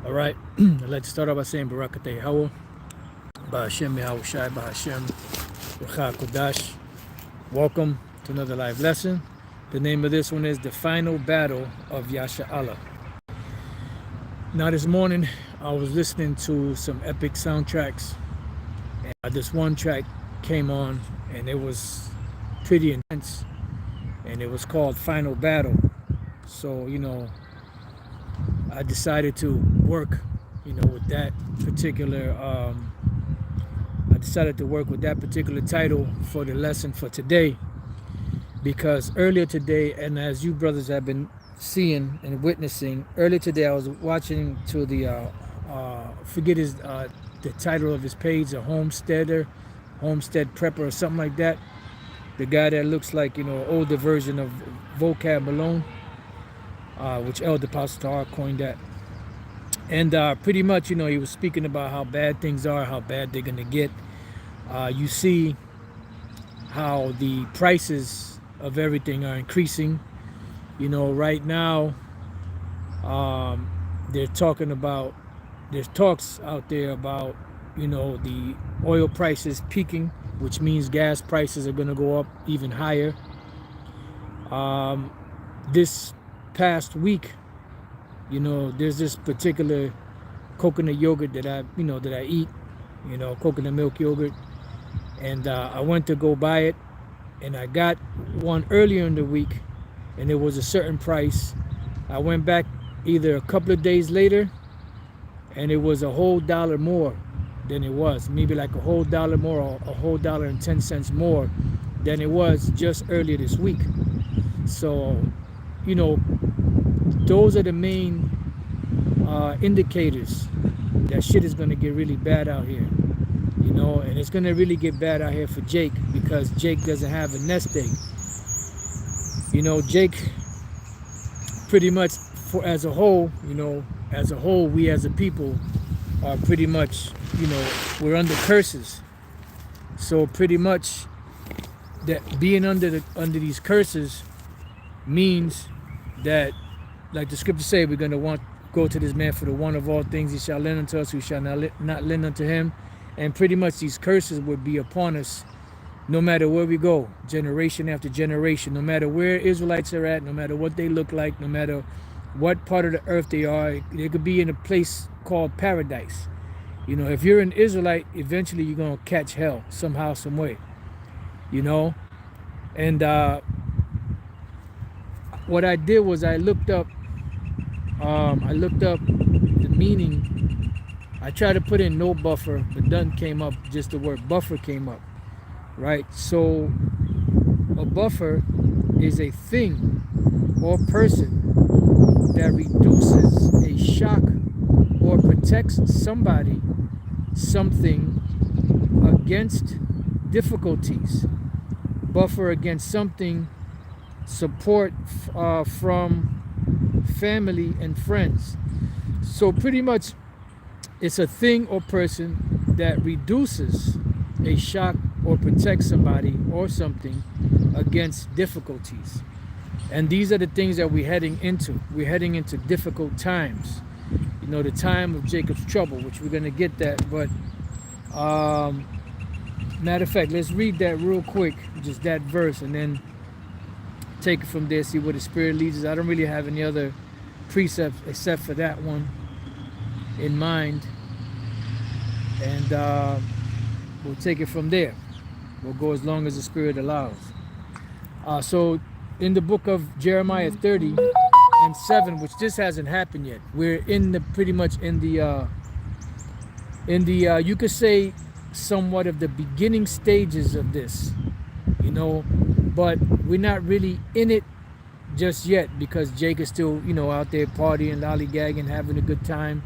All right, I'd like to start off by saying Barakateh Hawa, Ba'Hashem Yahushai, Ba'Hashem Rucha Kodash. Welcome to another live lesson. The name of this one is The Final Battle of Yasharahla. Now this morning, I was listening to some epic soundtracks. And this one track came on, and it was pretty intense. And it was called Final Battle. So, I decided to work, with that particular, title for the lesson for today. Because earlier today, and as you brothers have been seeing and witnessing, earlier today I was watching to the, forget the title of his page, a homestead prepper or something like that. The guy that looks like, older version of Vocab Malone. Which Elder Pastor coined that. And pretty much, he was speaking about how bad things are, how bad they're going to get. You see how the prices of everything are increasing. Right now, there's talks out there about, the oil prices peaking, which means gas prices are going to go up even higher. This past week, there's this particular coconut yogurt that I eat, coconut milk yogurt, and I went to go buy it, and I got one earlier in the week, and it was a certain price. I went back either a couple of days later, and it was a whole $1 more than it was, maybe like a whole $1 more, or a whole $1.10 more than it was just earlier this week. So, those are the main indicators that shit is going to get really bad out here, and it's going to really get bad out here for Jake, because Jake doesn't have a nest egg. Jake, pretty much as a whole, we as a people are pretty much, we're under curses. So pretty much that being under these curses means that, like the scriptures say, we're going to go to this man for the one of all things. He shall lend unto us, we shall not lend unto him. And pretty much these curses would be upon us no matter where we go, generation after generation, no matter where Israelites are at, no matter what they look like, no matter what part of the earth they are. They could be in a place called paradise. If you're an Israelite, eventually you're going to catch hell somehow, some way. And what I did was I looked up the meaning. I tried to put in no buffer, but none came up. Just the word buffer came up, right? So a buffer is a thing or person that reduces a shock or protects something against difficulties. Buffer against something, support from family and friends. So pretty much it's a thing or person that reduces a shock or protects somebody or something against difficulties. And these are the things that we're heading into. We're heading into difficult times. The time of Jacob's trouble, which we're going to get that. But matter of fact, let's read that real quick, just that verse, and then take it from there, see where the Spirit leads us. I don't really have any other precepts except for that one in mind. And we'll take it from there. We'll go as long as the Spirit allows. So in the book of Jeremiah 30:7, which this hasn't happened yet. We're pretty much in the you could say somewhat of the beginning stages of this, but we're not really in it just yet, because Jake is still, out there partying, lollygagging, having a good time.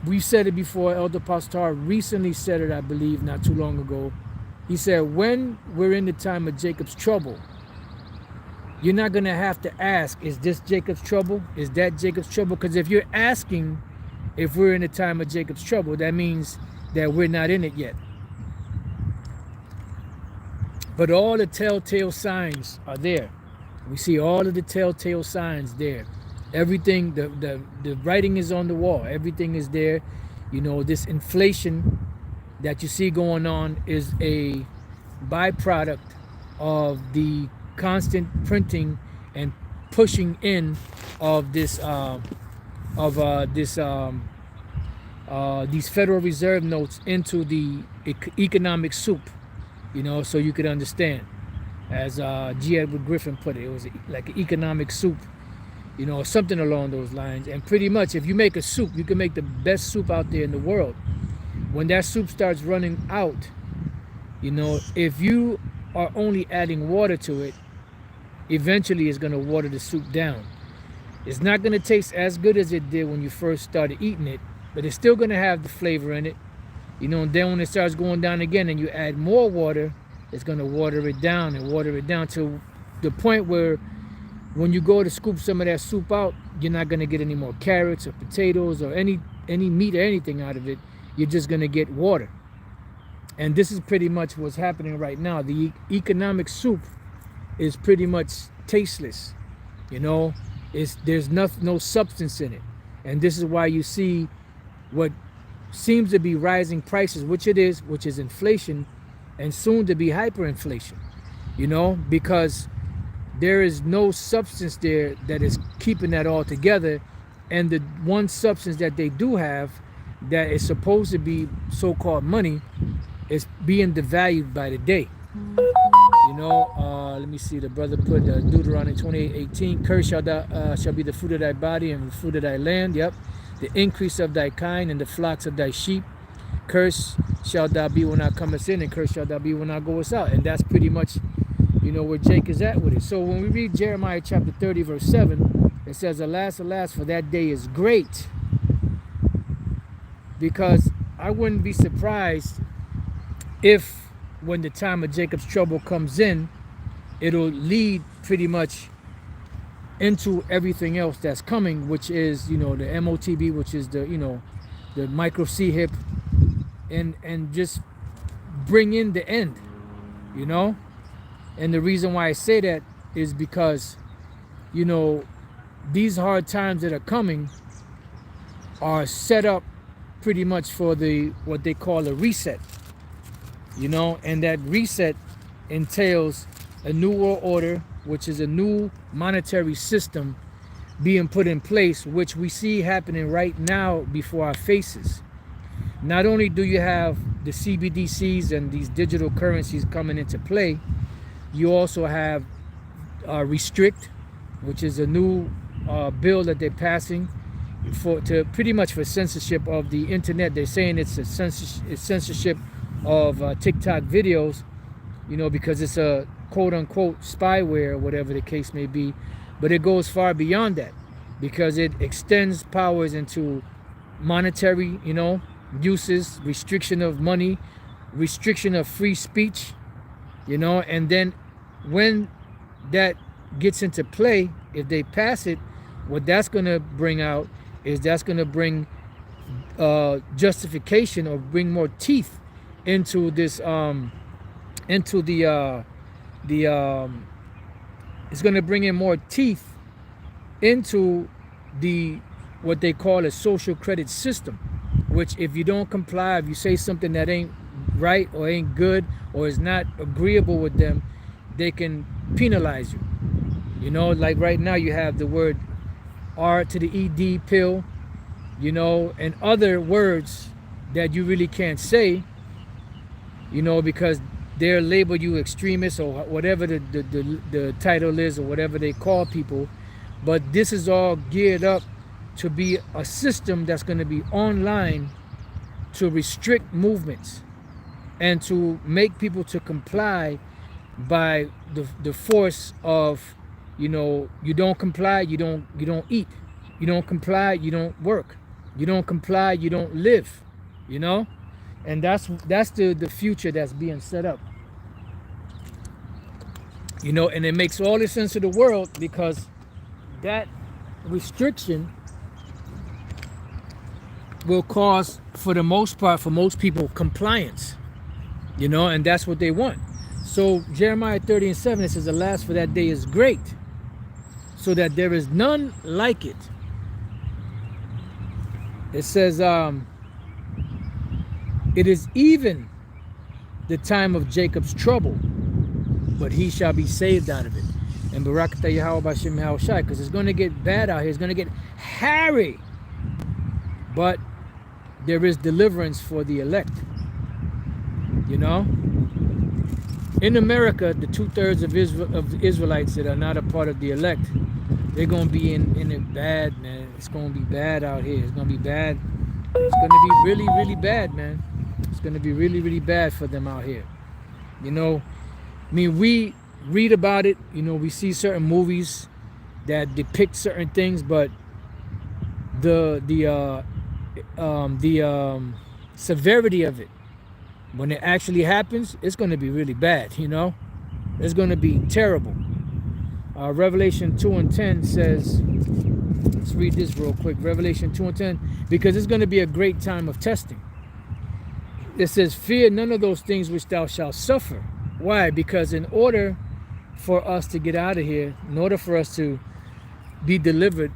We've said it before. Elder Pastor recently said it, I believe, not too long ago. He said, when we're in the time of Jacob's trouble, you're not going to have to ask, is this Jacob's trouble? Is that Jacob's trouble? Because if you're asking if we're in the time of Jacob's trouble, that means that we're not in it yet. But all the telltale signs are there. We see all of the telltale signs there. Everything, the writing is on the wall. Everything is there. You know, this inflation that you see going on is a byproduct of the constant printing and pushing in of this these Federal Reserve notes into the economic soup. You know, so you could understand, as G. Edward Griffin put it, it was like an economic soup. You know, something along those lines. And pretty much, if you make a soup, you can make the best soup out there in the world. When that soup starts running out, you know, if you are only adding water to it, eventually it's going to water the soup down. It's not going to taste as good as it did when you first started eating it, but it's still going to have the flavor in it. You know, and then when it starts going down again and you add more water, it's going to water it down and water it down to the point where when you go to scoop some of that soup out, you're not going to get any more carrots or potatoes or any meat or anything out of it. You're just going to get water. And this is pretty much what's happening right now. The economic soup is pretty much tasteless. You know, there's no substance in it. And this is why you see what seems to be rising prices, which it is, which is inflation, and soon to be hyperinflation. You know, because there is no substance there that is keeping that all together. And the one substance that they do have that is supposed to be so-called money is being devalued by the day. You know, let me see, the brother put Deuteronomy 28:18, curse shall be the fruit of thy body and the fruit of thy land. Yep. The increase of thy kind and the flocks of thy sheep. Curse shall thou be when thou comest in, and curse shall thou be when thou goest out. And that's pretty much, you know, where Jake is at with it. So when we read Jeremiah chapter 30, verse 7, it says, alas, alas, for that day is great. Because I wouldn't be surprised if when the time of Jacob's trouble comes in, it'll lead pretty much into everything else that's coming, which is, you know, the MOTB, which is the, you know, the micro C hip, and just bring in the end, you know. And the reason why I say that is because, you know, these hard times that are coming are set up pretty much for what they call a reset, you know. And that reset entails a new world order, which is a new monetary system being put in place, which we see happening right now before our faces. Not only do you have the CBDCs and these digital currencies coming into play, you also have Restrict, which is a new bill that they're passing to pretty much for censorship of the internet. They're saying it's censorship of TikTok videos, you know, because it's a quote-unquote spyware or whatever the case may be. But it goes far beyond that, because it extends powers into monetary, you know, uses, restriction of money, restriction of free speech, you know. And then when that gets into play, if they pass it, what that's going to bring out is that's going to bring justification, or bring more teeth into this into the it's going to bring in more teeth into the what they call a social credit system, which if you don't comply, if you say something that ain't right or ain't good or is not agreeable with them, they can penalize you. You know, like right now you have the word R to the ED pill, you know, and other words that you really can't say, you know, because they'll label you extremists or whatever the title is, or whatever they call people. But this is all geared up to be a system that's going to be online to restrict movements and to make people to comply by the force of, you know, you don't comply, you don't eat, you don't comply, you don't work, you don't comply, you don't live, you know. And that's the future that's being set up, you know. And it makes all the sense of the world, because that restriction will cause, for the most part, for most people, compliance, you know. And that's what they want. So Jeremiah 30:7, it says, alas, for that day is great, so that there is none like it. It says, it is even the time of Jacob's trouble, but he shall be saved out of it. And Barakatah Yahweh Bashim Yahushai, because it's going to get bad out here. It's going to get hairy. But there is deliverance for the elect. You know? In America, the 2/3 of the Israelites that are not a part of the elect, they're going to be in it bad, man. It's going to be bad out here. It's going to be bad. It's going to be really, really bad, man. It's going to be really, really bad for them out here. You know, I mean, we read about it. You know, we see certain movies that depict certain things, but the severity of it, when it actually happens, it's going to be really bad. You know, it's going to be terrible. Revelation 2:10 says, let's read this real quick. Revelation 2:10, because it's going to be a great time of testing. It says, fear none of those things which thou shalt suffer. Why? Because in order for us to get out of here, in order for us to be delivered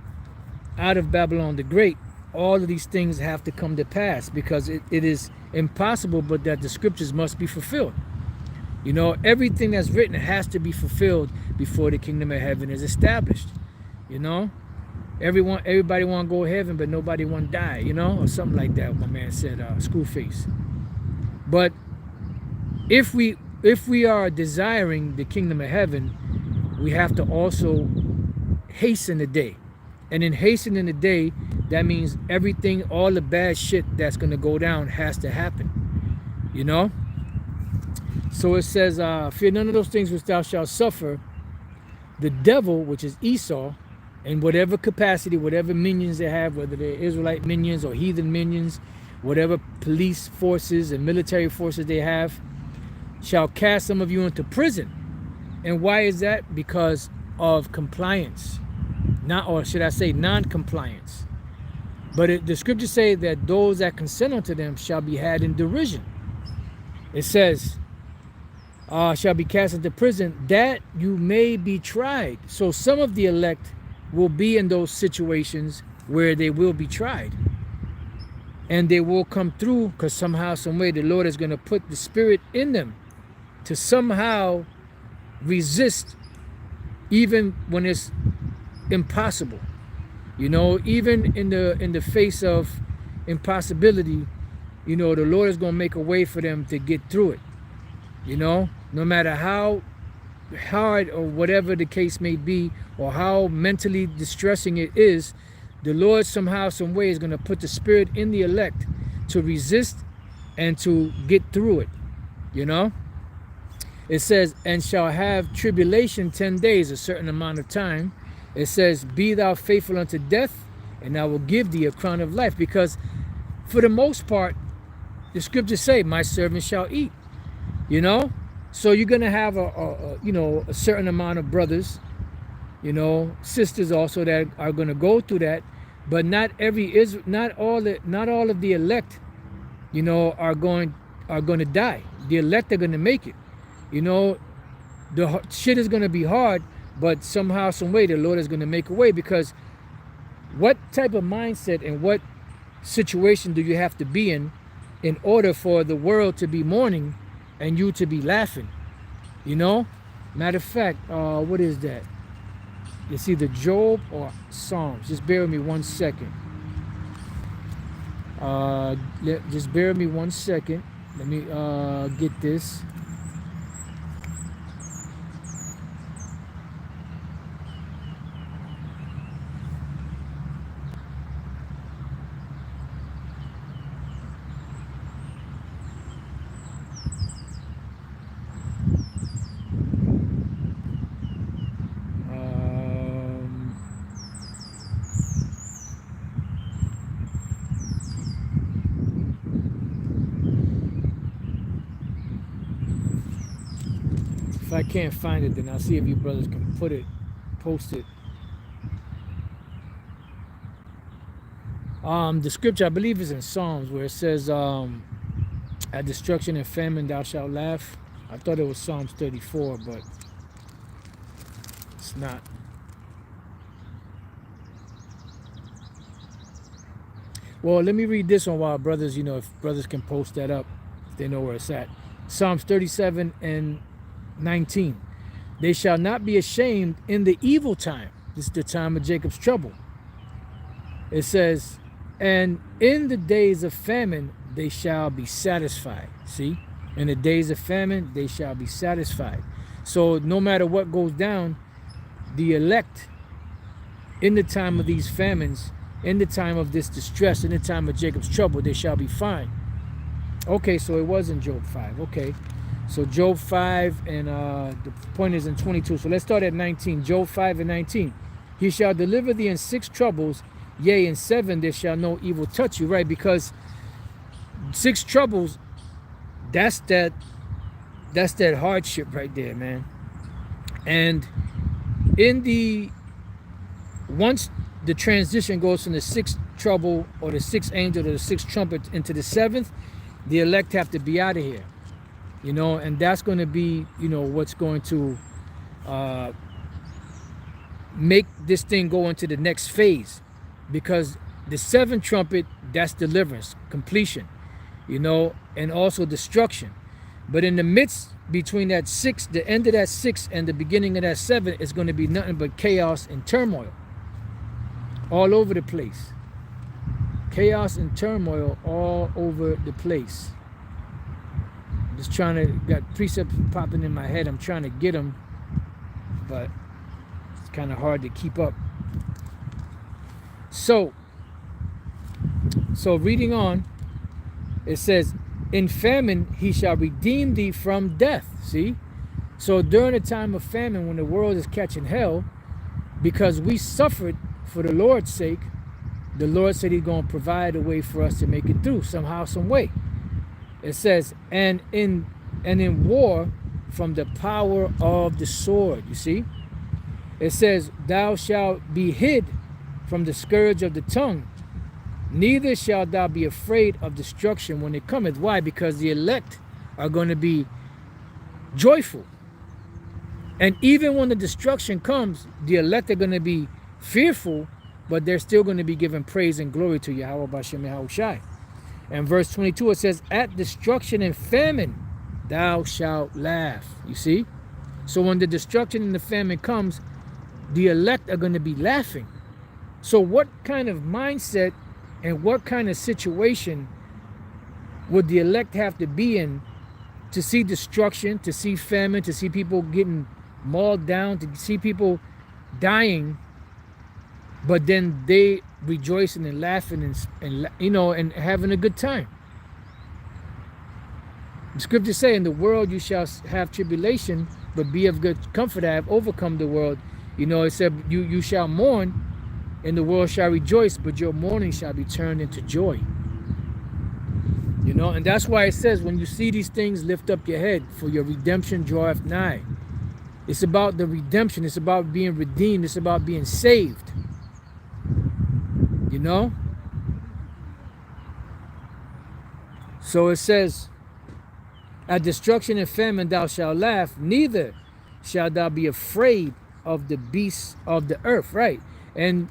out of Babylon the Great, all of these things have to come to pass, because it is impossible but that the scriptures must be fulfilled. You know, everything that's written has to be fulfilled before the kingdom of heaven is established. You know, everybody want to go to heaven, but nobody want to die, you know, or something like that. My man said, school face. But if we are desiring the kingdom of heaven, we have to also hasten the day. And in hastening the day, that means everything, all the bad shit that's going to go down has to happen. You know? So it says, fear none of those things which thou shalt suffer. The devil, which is Esau, in whatever capacity, whatever minions they have, whether they're Israelite minions or heathen minions, whatever police forces and military forces they have, shall cast some of you into prison. And why is that? Because of compliance. Not, or should I say non-compliance. But the scriptures say that those that consent unto them shall be had in derision. It says, shall be cast into prison, that you may be tried. So some of the elect will be in those situations where they will be tried. And they will come through, because somehow, some way, the Lord is going to put the Spirit in them to somehow resist, even when it's impossible. You know, even in the face of impossibility, you know, the Lord is going to make a way for them to get through it. You know, no matter how hard or whatever the case may be, or how mentally distressing it is, the Lord somehow, some way is going to put the Spirit in the elect to resist and to get through it. You know, it says, and shall have tribulation 10 days, a certain amount of time. It says, be thou faithful unto death, and I will give thee a crown of life. Because for the most part, the scriptures say, my servant shall eat. You know, so you're going to have a certain amount of brothers, you know, sisters also that are going to go through that. But not all of the elect, you know, are going to die. The elect are going to make it. You know, the shit is going to be hard, but somehow, some way, the Lord is going to make a way. Because what type of mindset and what situation do you have to be in order for the world to be mourning and you to be laughing? You know, matter of fact, what is that? It's either Job or Psalms. Just bear with me 1 second. Just bear with me 1 second. Let me get this. If I can't find it, then I'll see if you brothers can post it. The scripture, I believe, is in Psalms, where it says, at destruction and famine thou shalt laugh. I thought it was Psalms 34, but it's not. Well, let me read this one while brothers, if brothers can post that up, if they know where it's at. Psalms 37 and 19. They shall not be ashamed in the evil time. This is the time of Jacob's trouble. It says, and in the days of famine, they shall be satisfied. See? In the days of famine, they shall be satisfied. So no matter what goes down, the elect in the time of these famines, in the time of this distress, in the time of Jacob's trouble, they shall be fine. Okay, so it was in Job 5. Okay, so Job 5 and the point is in 22. So let's start at 19. Job 5 and 19. He shall deliver thee in 6 troubles, yea, in 7 there shall no evil touch you. Right, because 6 troubles, that's that hardship right there, man. And in the once the transition goes from the 6th trouble or the 6th angel or the 6th trumpet into the 7th, the elect have to be out of here, and that's going to be, what's going to make this thing go into the next phase, because the 7th trumpet, that's deliverance, completion, and also destruction. But in the midst between that 6, the end of that 6 and the beginning of that 7 is going to be nothing but chaos and turmoil all over the place. Chaos and turmoil all over the place. I'm just trying to, got precepts popping in my head. I'm trying to get them, but it's kind of hard to keep up. So reading on, it says, in famine he shall redeem thee from death. See? So during the time of famine, when the world is catching hell, because we suffered for the Lord's sake, the Lord said he's going to provide a way for us to make it through somehow, some way. It says, and in war from the power of the sword. You see? It says, thou shalt be hid from the scourge of the tongue, neither shalt thou be afraid of destruction when it cometh. Why? Because the elect are going to be joyful. And even when the destruction comes, the elect are going to be fearful, but they're still going to be giving praise and glory to Yahweh Bashem Yahushai. And verse 22, it says, at destruction and famine thou shalt laugh. You see? So when the destruction and the famine comes, the elect are going to be laughing. So what kind of mindset and what kind of situation would the elect have to be in to see destruction, to see famine, to see people getting mauled down, to see people dying, but then they rejoicing and laughing and having a good time? The scriptures say, in the world you shall have tribulation, but be of good comfort, I have overcome the world. It said you shall mourn, and the world shall rejoice, but your mourning shall be turned into joy. And that's why it says, when you see these things, lift up your head, for your redemption draweth nigh. It's about the redemption. It's about being redeemed. It's about being saved. So it says, at destruction and famine thou shalt laugh, neither shalt thou be afraid of the beasts of the earth. Right? And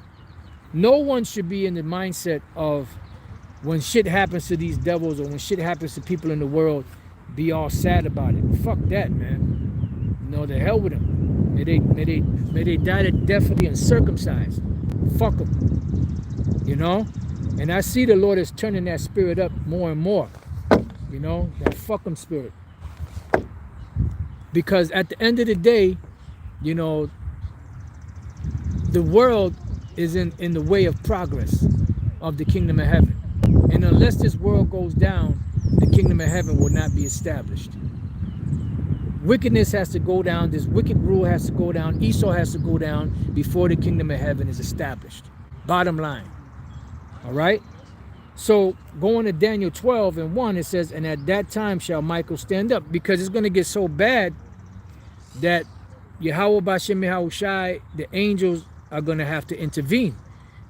no one should be in the mindset of, when shit happens to these devils or when shit happens to people in the world, be all sad about it. Fuck that, man. The hell with them. May they die the death of the uncircumcised. Fuck them. And I see the Lord is turning that spirit up more and more. That fuck them spirit. Because at the end of the day, the world is in the way of progress of the kingdom of heaven. And unless this world goes down, the kingdom of heaven will not be established. Wickedness has to go down. This wicked rule has to go down. Esau has to go down before the kingdom of heaven is established. Bottom line. All right? So going to Daniel 12 and 1, it says, and at that time shall Michael stand up, because it's going to get so bad that Yahweh Bashem Yahushai, the angels are going to have to intervene,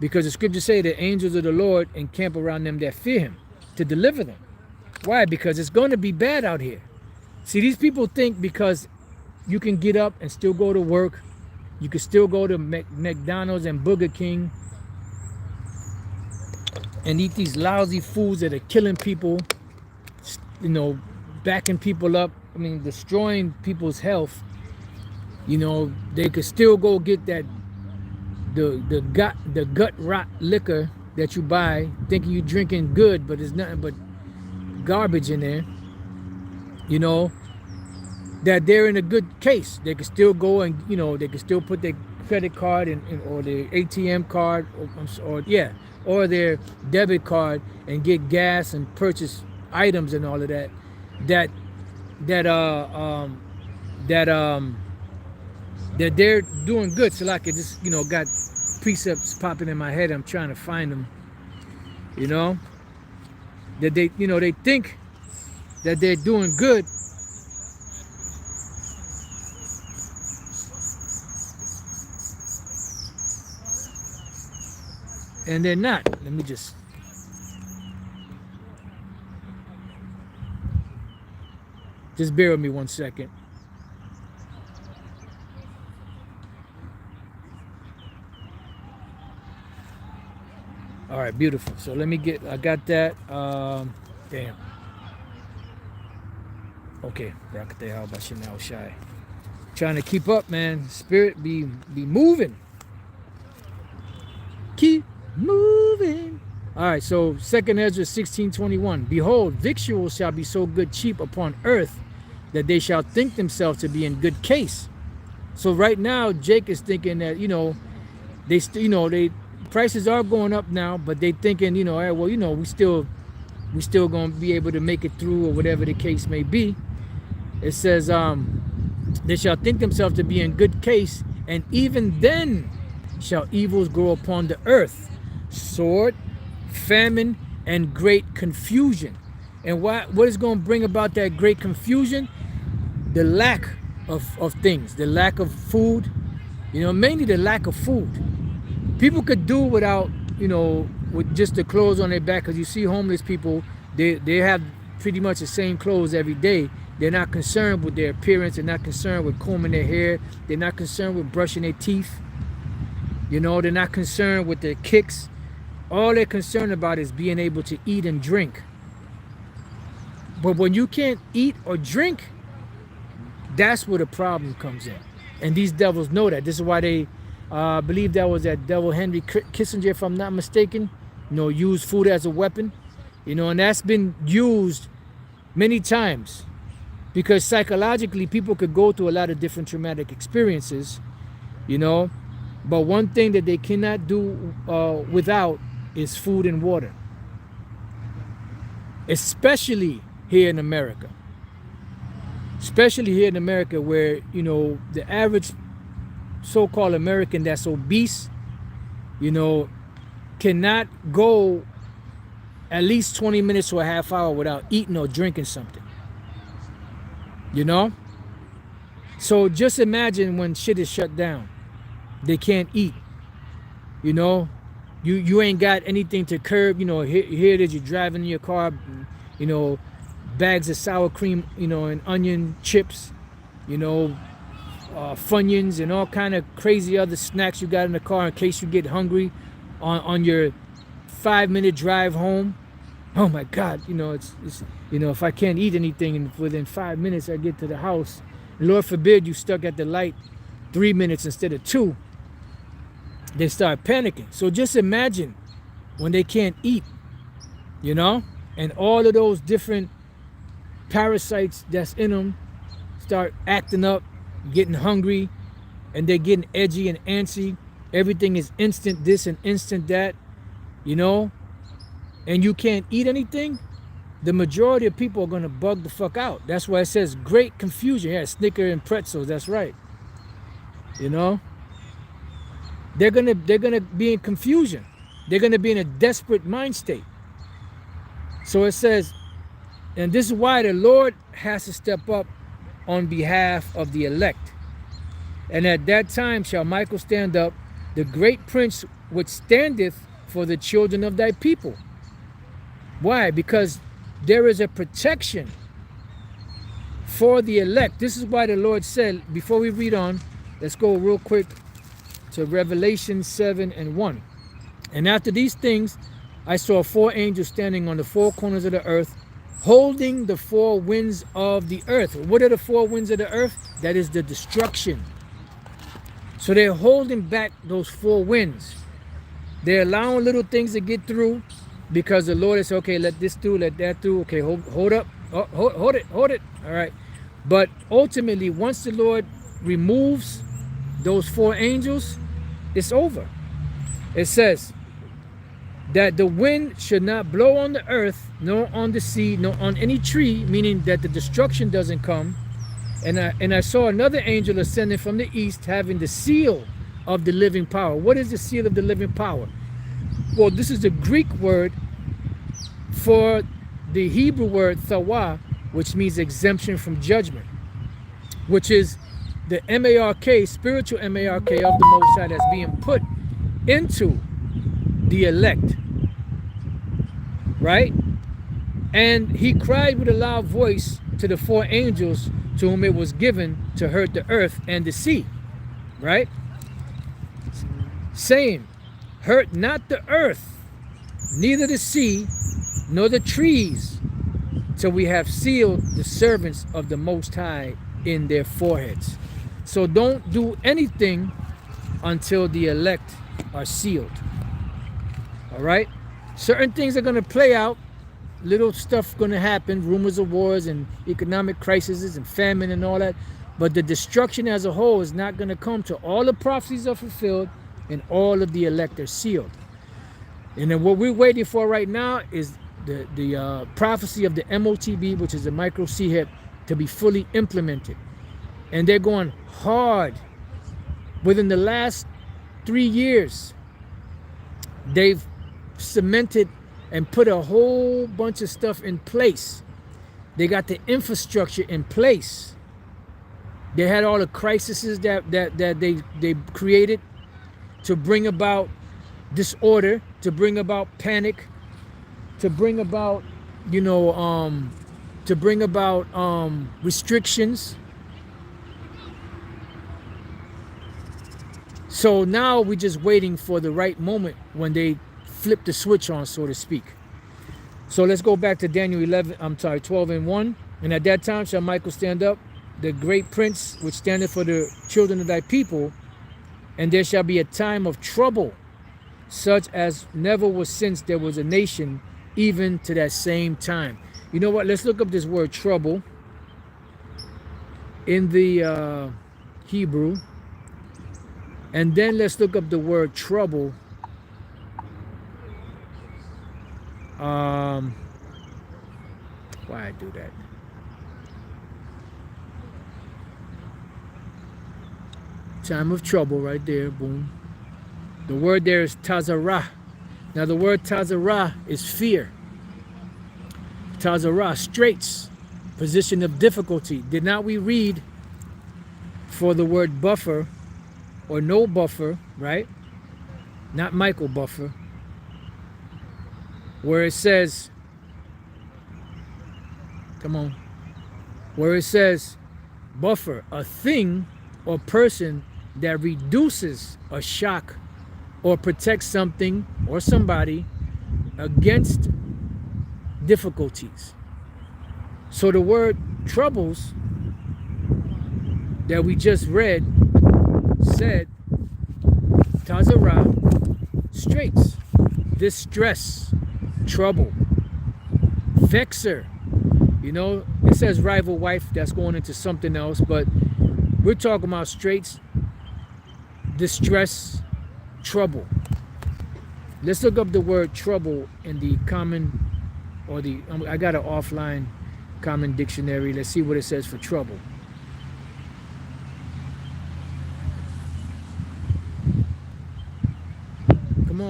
because the scriptures say the angels of the Lord encamp around them that fear him to deliver them. Why? Because it's going to be bad out here. See, these people think because you can get up and still go to work, you can still go to McDonald's and Burger King, and eat these lousy foods that are killing people, you know, backing people up, I mean, destroying people's health, you know, they could still go get that the gut rot liquor that you buy, thinking you're drinking good, but it's nothing but garbage in there. You know, that they're in a good case. They can still go and, you know, they can still put their credit card or their ATM card or their debit card and get gas and purchase items and all of that. That that they're doing good. So like, it just, you know, got precepts popping in my head. I'm trying to find them. You know, that they, you know, they think that they're doing good, and they're not. Let me just bear with me 1 second. All right, beautiful. So let me get, I got that. Damn. Okay, Rakate, how about you now, Shy? Trying to keep up, man. Spirit be moving. Keep moving. All right, so 2nd Ezra 16:21. Behold, victuals shall be so good cheap upon earth that they shall think themselves to be in good case. So right now, Jake is thinking that, you know, they prices are going up now, but they thinking, you know, hey, well, you know, we still gonna be able to make it through, or whatever the case may be. It says, they shall think themselves to be in good case, and even then shall evils grow upon the earth, sword, famine, and great confusion. And what is going to bring about that great confusion? The lack of things, the lack of food, you know, mainly the lack of food. People could do without, you know, with just the clothes on their back, because you see homeless people, they have pretty much the same clothes every day. They're not concerned with their appearance. They're not concerned with combing their hair. They're not concerned with brushing their teeth. You know, they're not concerned with their kicks. All they're concerned about is being able to eat and drink. But when you can't eat or drink, that's where the problem comes in. And these devils know that. This is why they, I believe that was that devil Henry Kissinger, if I'm not mistaken, you know, used food as a weapon. You know, and that's been used many times, because psychologically people could go through a lot of different traumatic experiences, you know, but one thing that they cannot do without is food and water, especially here in America. Especially here in America, where, you know, the average so-called American that's obese, you know, cannot go at least 20 minutes to a half hour without eating or drinking something. You know? So just imagine when shit is shut down. They can't eat. You know? You ain't got anything to curb, you know, here it is, you're driving in your car, you know, bags of sour cream, you know, and onion chips, you know, Funyuns and all kind of crazy other snacks you got in the car in case you get hungry on your 5-minute drive home. Oh my God, you know, it's you know, if I can't eat anything and within 5 minutes I get to the house, Lord forbid you stuck at the light 3 minutes instead of 2, they start panicking. So just imagine when they can't eat, you know, and all of those different parasites that's in them start acting up, getting hungry, and they're getting edgy and antsy. Everything is instant this and instant that, you know, and you can't eat anything. The majority of people are going to bug the fuck out. That's why it says great confusion. Yeah, Snicker and pretzels, that's right. You know, they're gonna be in confusion. They're gonna be in a desperate mind state. So it says, and this is why the Lord has to step up on behalf of the elect. And at that time shall Michael stand up, the great prince which standeth for the children of thy people. Why? Because there is a protection for the elect. This is why the Lord said, before we read on, let's go real quick to Revelation 7:1. And after these things I saw 4 angels standing on the 4 corners of the earth, holding the 4 winds of the earth. What are the 4 winds of the earth? That is the destruction. So they're holding back those 4 winds. They're allowing little things to get through because the Lord is, okay, let this through, let that through. Okay, hold up. Oh, hold it. All right. But ultimately, once the Lord removes those 4 angels, it's over. It says that the wind should not blow on the earth, nor on the sea, nor on any tree, meaning that the destruction doesn't come. And I saw another angel ascending from the east, having the seal of the living power. What is the seal of the living power? Well, this is the Greek word for the Hebrew word thawa, which means exemption from judgment, which is the M-A-R-K, spiritual M-A-R-K of the Most High that's being put into the elect, right? And he cried with a loud voice to the 4 angels to whom it was given to hurt the earth and the sea, right? Saying, hurt not the earth, neither the sea, nor the trees, till we have sealed the servants of the Most High in their foreheads. So don't do anything until the elect are sealed. All right? Certain things are going to play out. Little stuff going to happen. Rumors of wars and economic crises and famine and all that. But the destruction as a whole is not going to come till all the prophecies are fulfilled and all of the elect are sealed. And then what we're waiting for right now is the prophecy of the MOTB, which is the micro CHIP, to be fully implemented. And they're going hard. Within the last 3 years, they've cemented and put a whole bunch of stuff in place. They got the infrastructure in place. They had all the crises that they created to bring about disorder, to bring about panic, to bring about, restrictions. So now we're just waiting for the right moment when they flip the switch on, so to speak. So let's go back to Daniel 12:1. And at that time shall Michael stand up, the great prince, which standeth for the children of thy people, and there shall be a time of trouble, such as never was since there was a nation, even to that same time. You know what? Let's look up this word trouble in the Hebrew. And then let's look up the word trouble. Why I do that? Time of trouble right there, boom. The word there is tazarah. Now the word tazarah is fear. Tazarah, straits, position of difficulty. Did not we read for the word buffer, or no buffer, right? Not Michael Buffer, where it says, where it says buffer, a thing or person that reduces a shock or protects something or somebody against difficulties. So the word troubles that we just read said tazarah, straits, distress, trouble, vexer. It says rival wife, that's going into something else, but we're talking about straits, distress, trouble. Let's look up the word trouble in the common, or I got an offline common dictionary. Let's see what it says for trouble.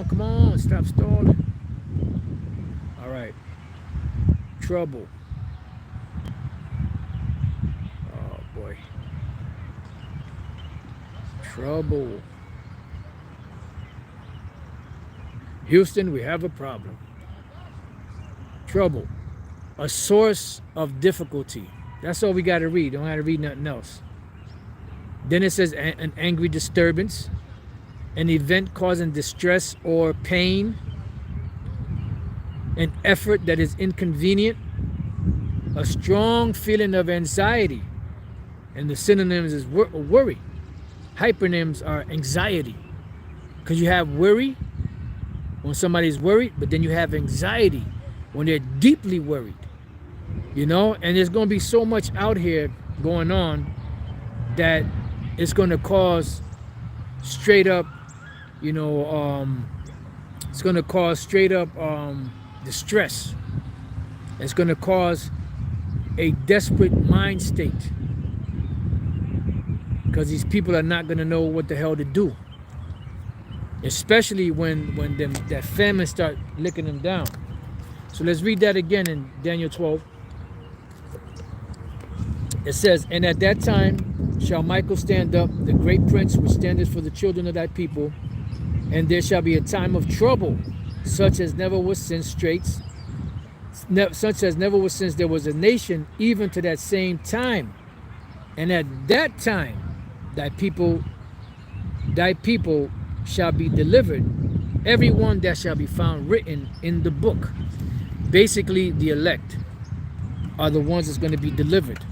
Come on, stop stalling. All right. Trouble. Oh boy. Trouble. Houston, we have a problem. Trouble. A source of difficulty. That's all we got to read. Don't have to read nothing else. Then it says an angry disturbance, an event causing distress or pain, an effort that is inconvenient, a strong feeling of anxiety. And the synonyms is worry. Hypernyms are anxiety. Because you have worry when somebody's worried, but then you have anxiety when they're deeply worried. You know, and there's going to be so much out here going on that it's going to cause straight up, you know, it's going to cause straight up distress. It's going to cause a desperate mind state, because these people are not going to know what the hell to do, especially when that famine start licking them down. So let's read that again in Daniel 12. It says, and at that time shall Michael stand up, the great prince which standeth for the children of thy people, and there shall be a time of trouble, such as never was since straits, such as never was since there was a nation, even to that same time. And at that time thy people shall be delivered, every one that shall be found written in the book. Basically, the elect are the ones that's going to be delivered.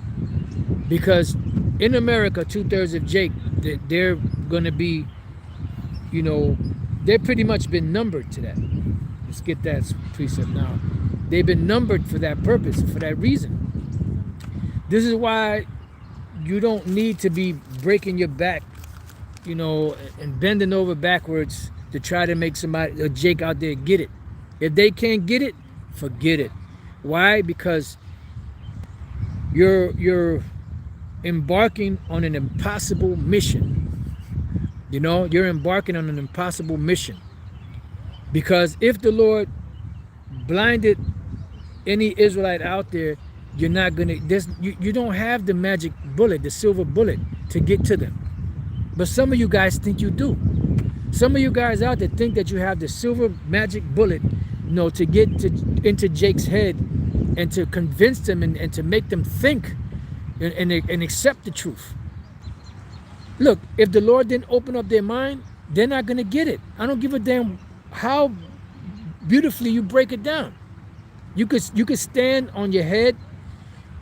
Because in America, 2/3 of Jake, they're going to be, you know, they've pretty much been numbered to that. Let's get that precept now. They've been numbered for that purpose, for that reason. This is why you don't need to be breaking your back, you know, and bending over backwards to try to make somebody, a Jake out there, get it. If they can't get it, forget it. Why? Because you're embarking on an impossible mission. You know, you're embarking on an impossible mission. Because if the Lord blinded any Israelite out there, you're not gonna, you don't have the magic bullet, the silver bullet to get to them. But some of you guys think you do. Some of you guys out there think that you have the silver magic bullet, you know, to get into Jake's head and to convince them and to make them think and accept the truth. Look, if the Lord didn't open up their mind, they're not going to get it. I don't give a damn how beautifully you break it down. You could stand on your head.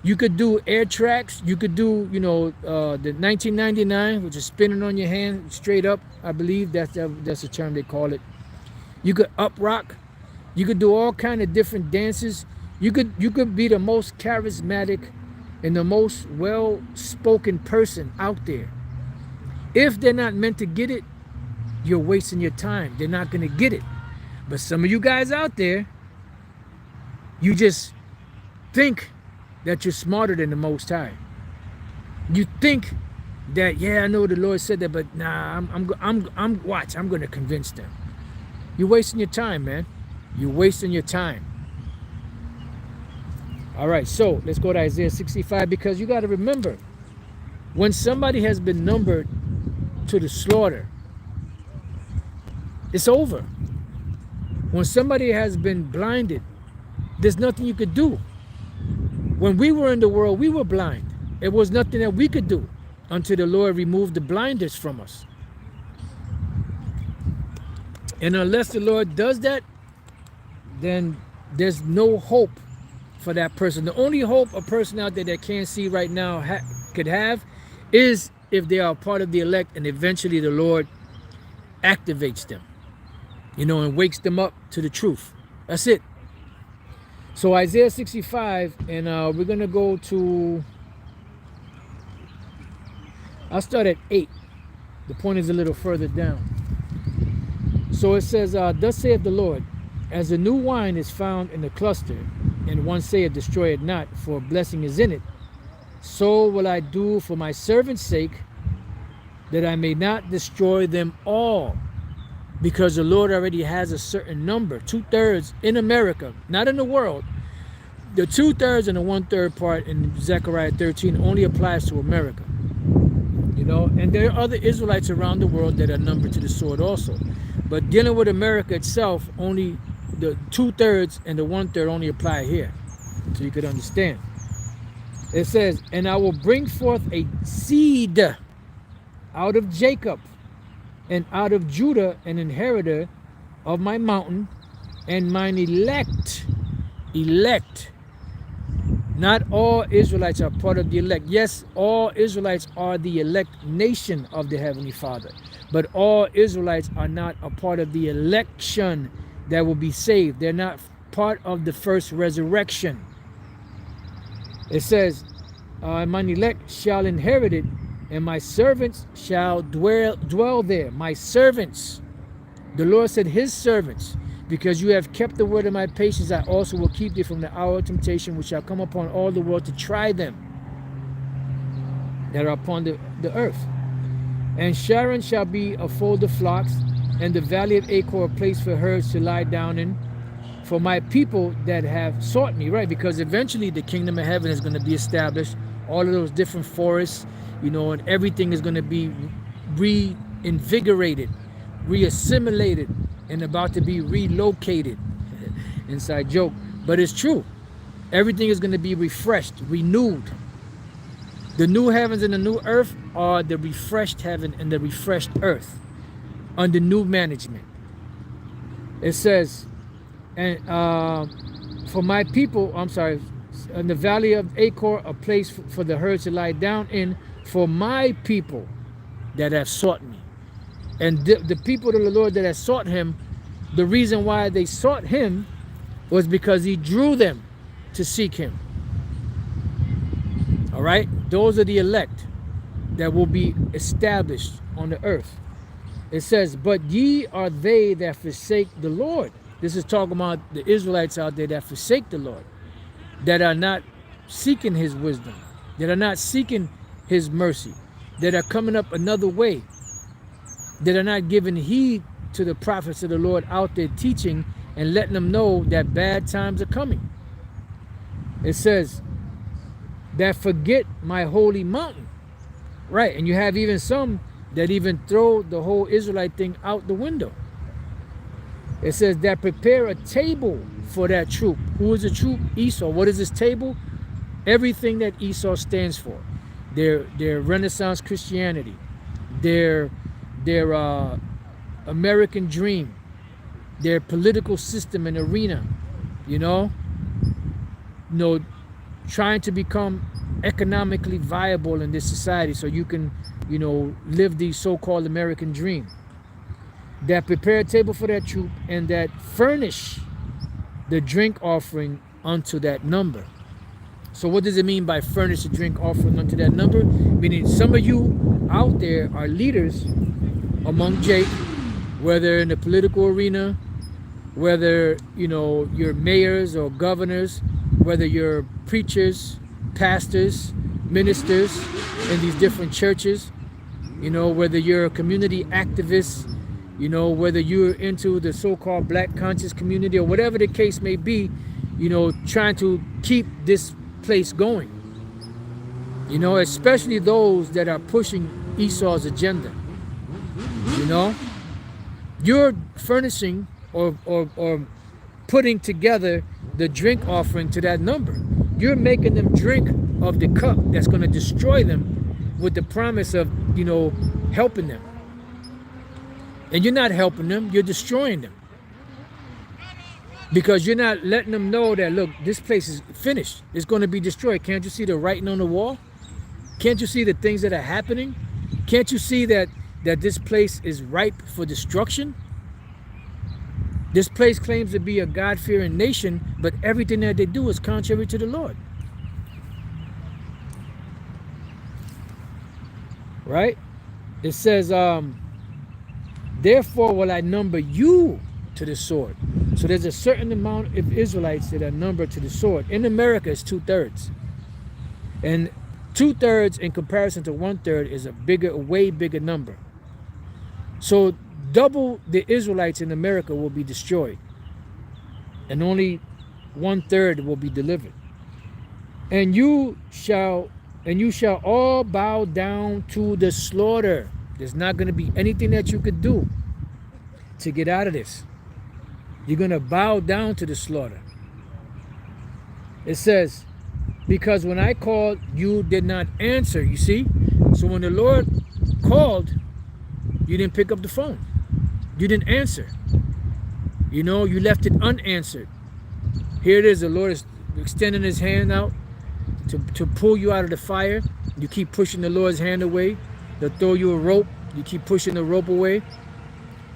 You could do air tracks. You could do, you know, the 1999, which is spinning on your hand straight up. I believe that's the term they call it. You could up rock. You could do all kind of different dances. You could be the most charismatic and the most well-spoken person out there. If they're not meant to get it, you're wasting your time. They're not going to get it. But some of you guys out there, you just think that you're smarter than the Most High. You think that, yeah, I know the Lord said that, but nah, I'm going to convince them. You're wasting your time, man. You're wasting your time. All right, so let's go to Isaiah 65, because you got to remember, when somebody has been numbered to the slaughter, it's over. When somebody has been blinded, there's nothing you could do. When we were in the world, we were blind. It was nothing that we could do until the Lord removed the blinders from us. And unless the Lord does that, then there's no hope for that person. The only hope a person out there that can't see right now could have is if they are part of the elect and eventually the Lord activates them, you know, and wakes them up to the truth. That's it. So Isaiah 65, and we're going to go to, I'll start at 8. The point is a little further down. So it says, thus saith the Lord, as the new wine is found in the cluster, and one saith, destroy it not, for a blessing is in it, so will I do for my servant's sake, that I may not destroy them all. Because the Lord already has a certain number, 2/3 in America, not in the world. The 2/3 and the 1/3 part in Zechariah 13 only applies to America. You know, and there are other Israelites around the world that are numbered to the sword also. But dealing with America itself, only the 2/3 and the 1/3 only apply here. So you could understand. It says, and I will bring forth a seed out of Jacob, and out of Judah an inheritor of my mountain, and mine elect elect. Not all Israelites are part of the elect. Yes, all Israelites are the elect nation of the Heavenly Father. But all Israelites are not a part of the election that will be saved. They're not part of the first resurrection. It says, mine elect shall inherit it, and my servants shall dwell there. My servants. The Lord said his servants. Because you have kept the word of my patience, I also will keep thee from the hour of temptation, which shall come upon all the world to try them that are upon the earth. And Sharon shall be a fold of flocks, and the valley of Achor a place for herds to lie down in, for my people that have sought me, right? Because eventually the kingdom of heaven is going to be established. All of those different forests, and everything is going to be reinvigorated, reassimilated, and about to be relocated. Inside joke, but it's true. Everything is going to be refreshed, renewed. The new heavens and the new earth are the refreshed heaven and the refreshed earth under new management. It says, and for my people, in the valley of Achor, a place for the herds to lie down in, for my people that have sought me. And the people of the Lord that have sought him, the reason why they sought him was because he drew them to seek him. All right? Those are the elect that will be established on the earth. It says, but ye are they that forsake the Lord. This is talking about the Israelites out there that forsake the Lord, that are not seeking his wisdom, that are not seeking his mercy, that are coming up another way, that are not giving heed to the prophets of the Lord out there teaching and letting them know that bad times are coming. It says, that forget my holy mountain. Right, and you have even some that even throw the whole Israelite thing out the window. It says that prepare a table for that troop. Who is the troop? Esau. What is this table? Everything that Esau stands for. Their Renaissance Christianity, their American dream, their political system and arena, trying to become economically viable in this society so you can, live the so-called American dream. That prepare a table for that troop, and that furnish the drink offering unto that number. So what does it mean by furnish a drink offering unto that number? Meaning some of you out there are leaders among Jake, whether in the political arena, whether you're mayors or governors, whether you're preachers, pastors, ministers in these different churches, whether you're a community activist, whether you're into the so-called black conscious community or whatever the case may be, trying to keep this place going, especially those that are pushing Esau's agenda. You're furnishing or putting together the drink offering to that number. You're making them drink of the cup that's going to destroy them with the promise of, helping them. And you're not helping them, you're destroying them. Because you're not letting them know that, look, this place is finished. It's going to be destroyed. Can't you see the writing on the wall? Can't you see the things that are happening? Can't you see that this place is ripe for destruction? This place claims to be a God-fearing nation, but everything that they do is contrary to the Lord. Right? It says, therefore will I number you to the sword. So there's a certain amount of Israelites that are numbered to the sword. In America, it's 2/3. And 2/3 in comparison to 1/3 is a way bigger number. So double the Israelites in America will be destroyed, and only 1/3 will be delivered. And you shall all bow down to the slaughter. There's not going to be anything that you could do to get out of this. You're going to bow down to the slaughter. It says, because when I called, you did not answer. You see? So when the Lord called, you didn't pick up the phone. You didn't answer. You left it unanswered. Here it is. The Lord is extending his hand out to pull you out of the fire. You keep pushing the Lord's hand away. They'll throw you a rope. You keep pushing the rope away.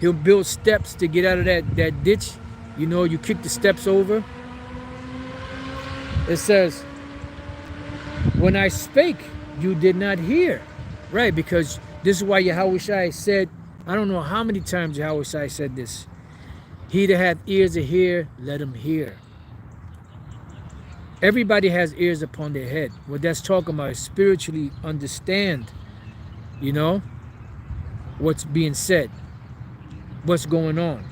He'll build steps to get out of that ditch. You know, you kick the steps over. It says, when I spake, you did not hear. Right, because this is why Yahweh said, I don't know how many times Yahweh said this. He that hath ears to hear, let him hear. Everybody has ears upon their head. What that's talking about is spiritually understand, you know, what's being said, what's going on.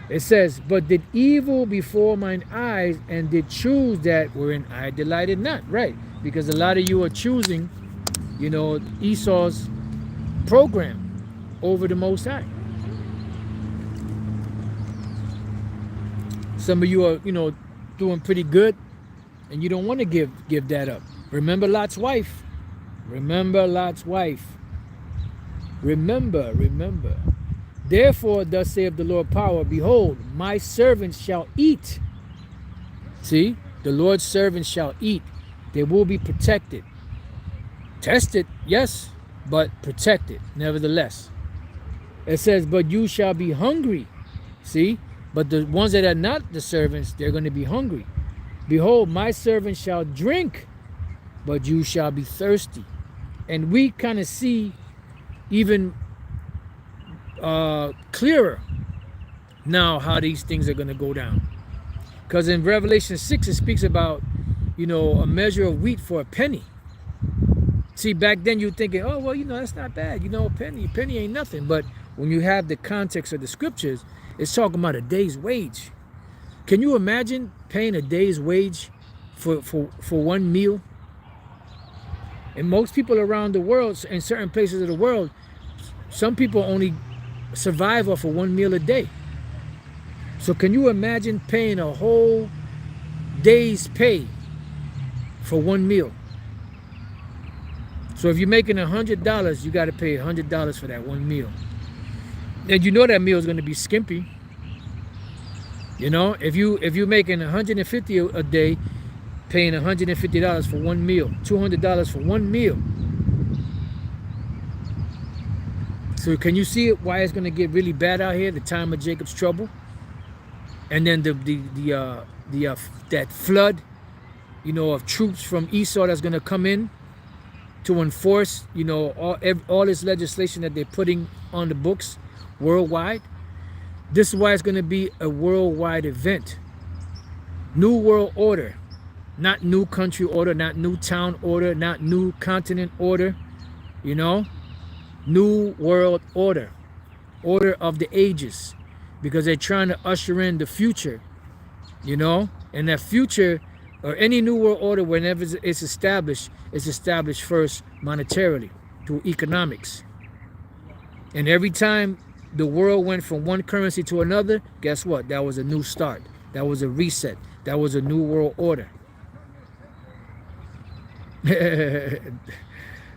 It says, but did evil before mine eyes, and did choose that wherein I delighted not. Right, because a lot of you are choosing, you know, Esau's program over the Most High. Some of you are, you know, doing pretty good, and you don't want to give that up. Remember Lot's wife. Remember Lot's wife. Remember. Therefore, thus saith the Lord power, behold, my servants shall eat. See, the Lord's servants shall eat. They will be protected. Tested, yes, but protected, nevertheless. It says, but you shall be hungry. See, but the ones that are not the servants, they're going to be hungry. Behold, my servants shall drink, but you shall be thirsty. And we kind of see even clearer now how these things are going to go down. Because in Revelation 6, it speaks about, you know, a measure of wheat for a penny. See, back then you're thinking, oh, well, you know, that's not bad. You know, a penny ain't nothing. But when you have the context of the scriptures, it's talking about a day's wage. Can you imagine paying a day's wage for one meal? And most people around the world, in certain places of the world, some people only survive off of one meal a day. So can you imagine paying a whole day's pay for one meal? So if you're making $100, you got to pay $100 for that one meal. And you know that meal is going to be skimpy. You know, if you're making $150 a day, paying $150 for one meal, $200 for one meal. So can you see why it's going to get really bad out here? The time of Jacob's trouble, and then that flood, you know, of troops from Esau that's going to come in to enforce, you know, all this legislation that they're putting on the books worldwide. This is why it's going to be a worldwide event. New world order, not new country order, not new town order, not new continent order, you know, new world order, order of the ages, because they're trying to usher in the future, you know, and that future, or any new world order, whenever it's established first monetarily through economics. And every time the world went from one currency to another, guess what? That was a new start. That was a reset. That was a new world order.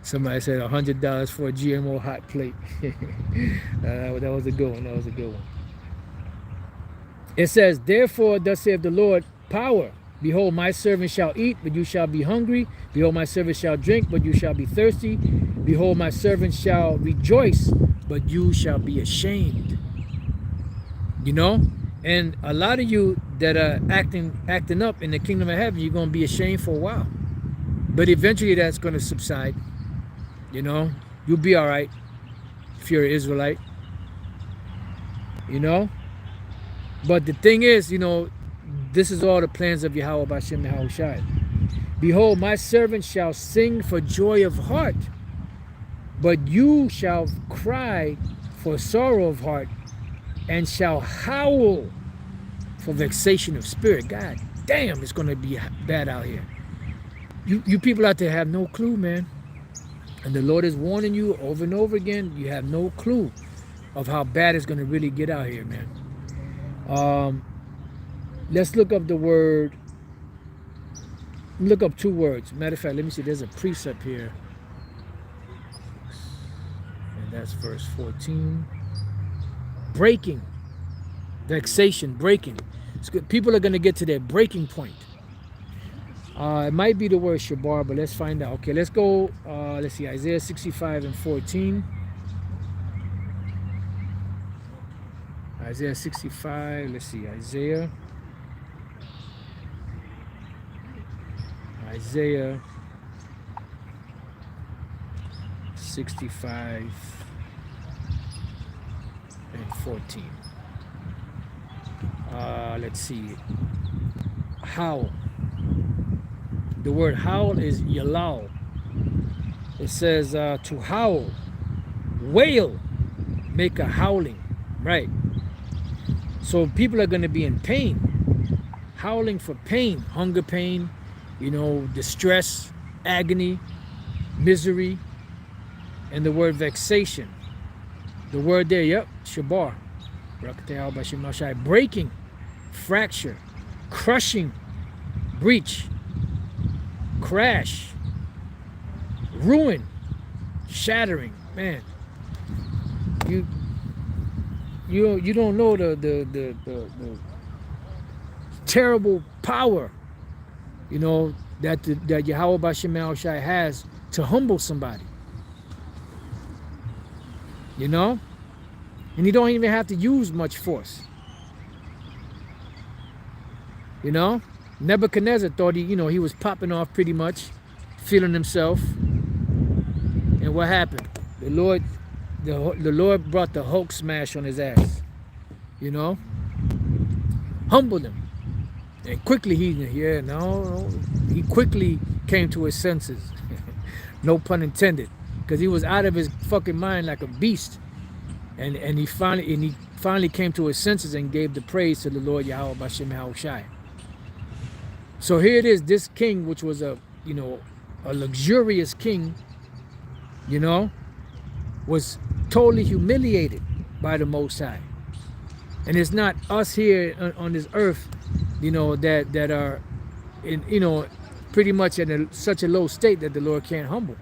Somebody said $100 for a GMO hot plate. That was a good one. That was a good one. It says, therefore, thus saith the Lord, power. Behold, my servant shall eat, but you shall be hungry. Behold, my servant shall drink, but you shall be thirsty. Behold, my servant shall rejoice, but you shall be ashamed. You know? And a lot of you that are acting up in the kingdom of heaven, you're going to be ashamed for a while. But eventually that's going to subside. You know? You'll be all right if you're an Israelite. You know? But the thing is, you know, this is all the plans of Yahweh B'Shem Yahushai. Behold, my servant shall sing for joy of heart, but you shall cry for sorrow of heart, and shall howl for vexation of spirit. God damn, it's going to be bad out here. You people out there have no clue, man. And the Lord is warning you over and over again. You have no clue of how bad it's going to really get out here, man. Let's look up the word. Look up two words. Matter of fact, let me see. There's a precept here. And that's verse 14. Breaking. Vexation, breaking. It's good. People are going to get to their breaking point. It might be the word shabar, but let's find out. Okay, let's go. Let's see, Isaiah 65 and 14. Isaiah 65. Let's see, Isaiah 65 and 14. Let's see. Howl. The word howl is yalal. It says to howl, wail, make a howling, right? So people are going to be in pain, howling for pain, hunger pain, distress, agony, misery, and the word vexation. The word there, yep, shabar, breaking, fracture, crushing, breach, crash, ruin, shattering. Man, you don't know the terrible power, that Yahweh B'Shem Shai has to humble somebody. And you don't even have to use much force. Nebuchadnezzar thought he was popping off pretty much, feeling himself. And what happened? The Lord brought the Hulk smash on his ass. Humbled him. And quickly he quickly came to his senses. No pun intended. Because he was out of his fucking mind like a beast. And he finally came to his senses and gave the praise to the Lord Yahweh B'Shem Shai. So here it is, this king, which was a luxurious king, was totally humiliated by the Most High. And it's not us here on this earth, that are in, pretty much in such a low state that the Lord can't humble.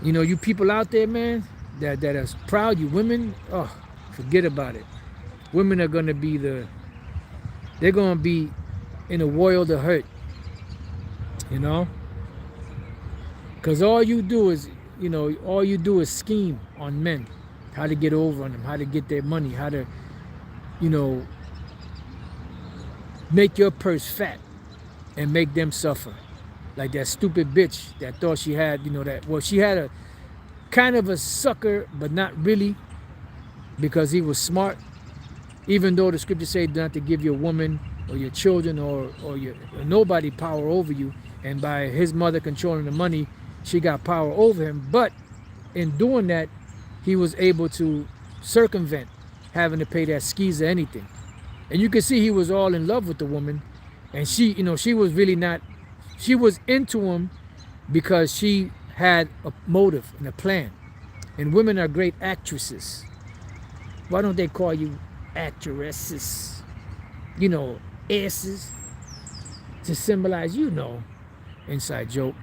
You people out there, man, that are proud, you women, oh, forget about it. Women are going to be they're going to be in a world of hurt, because all you do is scheme on men, how to get over on them, how to get their money, how to, make your purse fat and make them suffer. Like that stupid bitch that thought she had, she had a kind of a sucker, but not really, because he was smart. Even though the scripture says not to give your woman or your children or nobody power over you, and by his mother controlling the money, she got power over him. But in doing that, he was able to circumvent having to pay that skis or anything. And you can see he was all in love with the woman, and she was really not. She was into him because she had a motive and a plan. And women are great actresses. Why don't they call you actresses? S's, to symbolize, inside joke,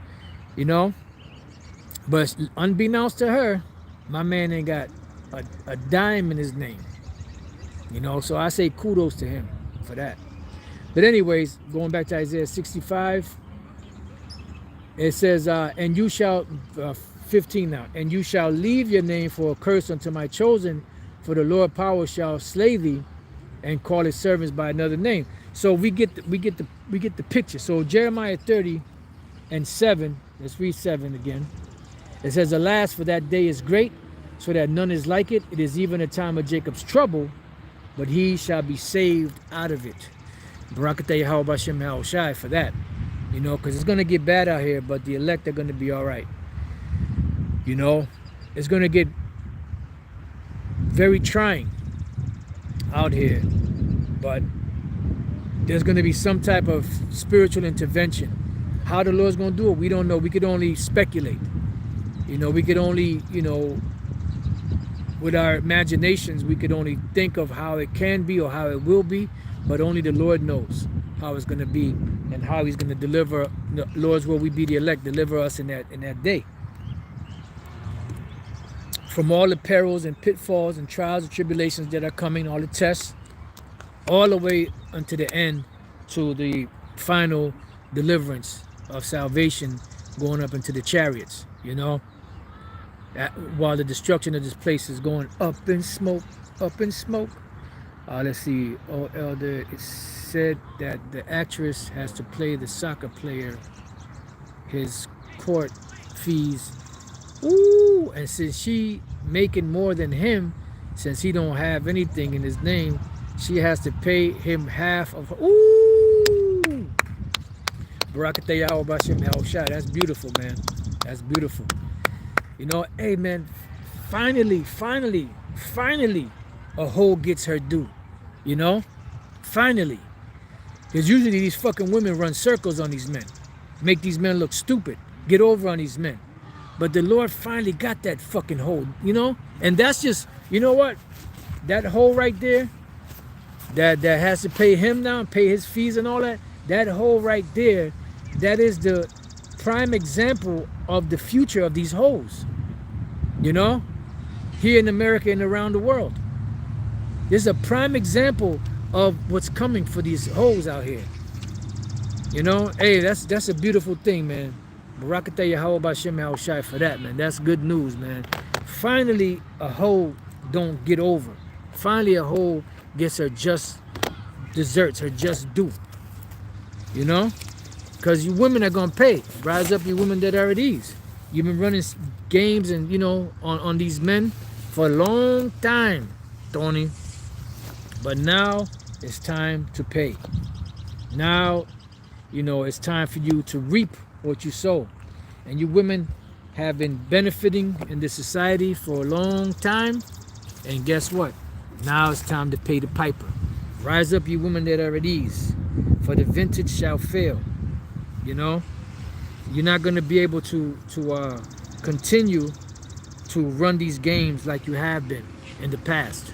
But unbeknownst to her, my man ain't got a dime in his name. So I say kudos to him for that. But anyways, going back to Isaiah 65, it says, and you shall, 15 now, and you shall leave your name for a curse unto my chosen, for the Lord power shall slay thee, and call his servants by another name. So we get the picture. So Jeremiah 30 and 7, let's read 7 again. It says, alas, for that day is great, so that none is like it. It is even a time of Jacob's trouble, but he shall be saved out of it. Barakatah Yahweh B'Shem Shai for that. Because it's going to get bad out here, but the elect are going to be all right. It's going to get very trying out here, but there's going to be some type of spiritual intervention. How the Lord's going to do it, we don't know. We could only speculate. We could only, with our imaginations, we could only think of how it can be or how it will be, but only the Lord knows how it's going to be and how he's going to deliver. The Lord's will we be the elect, deliver us in that day. From all the perils and pitfalls and trials and tribulations that are coming, all the tests, all the way unto the end, to the final deliverance of salvation, going up into the chariots, you know, while the destruction of this place is going up in smoke, up in smoke. Let's see. Oh, Elder, it said that the actress has to play the soccer player his court fees. Ooh, and since she making more than him, since he don't have anything in his name, she has to pay him half of her. Ooh! Barakatah Yahweh Bashem Yahushua. That's beautiful, man. That's beautiful. You know, hey, man, finally, a hoe gets her due. You know? Finally. Because usually these fucking women run circles on these men. Make these men look stupid. Get over on these men. But the Lord finally got that fucking hoe, you know? And that's just, you know what? That hoe right there, that has to pay him now, pay his fees and all that, that hoe right there, that is the prime example of the future of these hoes. You know? Here in America and around the world. This is a prime example of what's coming for these hoes out here. You know? Hey, that's a beautiful thing, man. Barakatah Yahweh Bashem Yahushai for that, man. That's good news, man. Finally, a hoe don't get over. Finally, a hoe gets her just desserts, her just due. You know? Because you women are going to pay. Rise up, you women that are at ease. You've been running games and, you know, on these men for a long time, Tony. But now, it's time to pay. Now, you know, it's time for you to reap what you sow. And you women have been benefiting in this society for a long time. And guess what? Now it's time to pay the piper. Rise up, you women that are at ease, for the vintage shall fail. You know, you're not going to be able to continue to run these games like you have been in the past.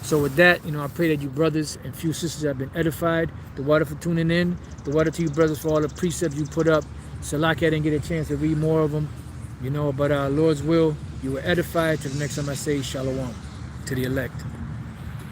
So with that, you know, I pray that you brothers and few sisters have been edified. The water for tuning in. The water to you brothers for all the precepts you put up. Salaki, I didn't get a chance to read more of them, you know, but Lord's will, you were edified. Till the next time I say shalom to the elect.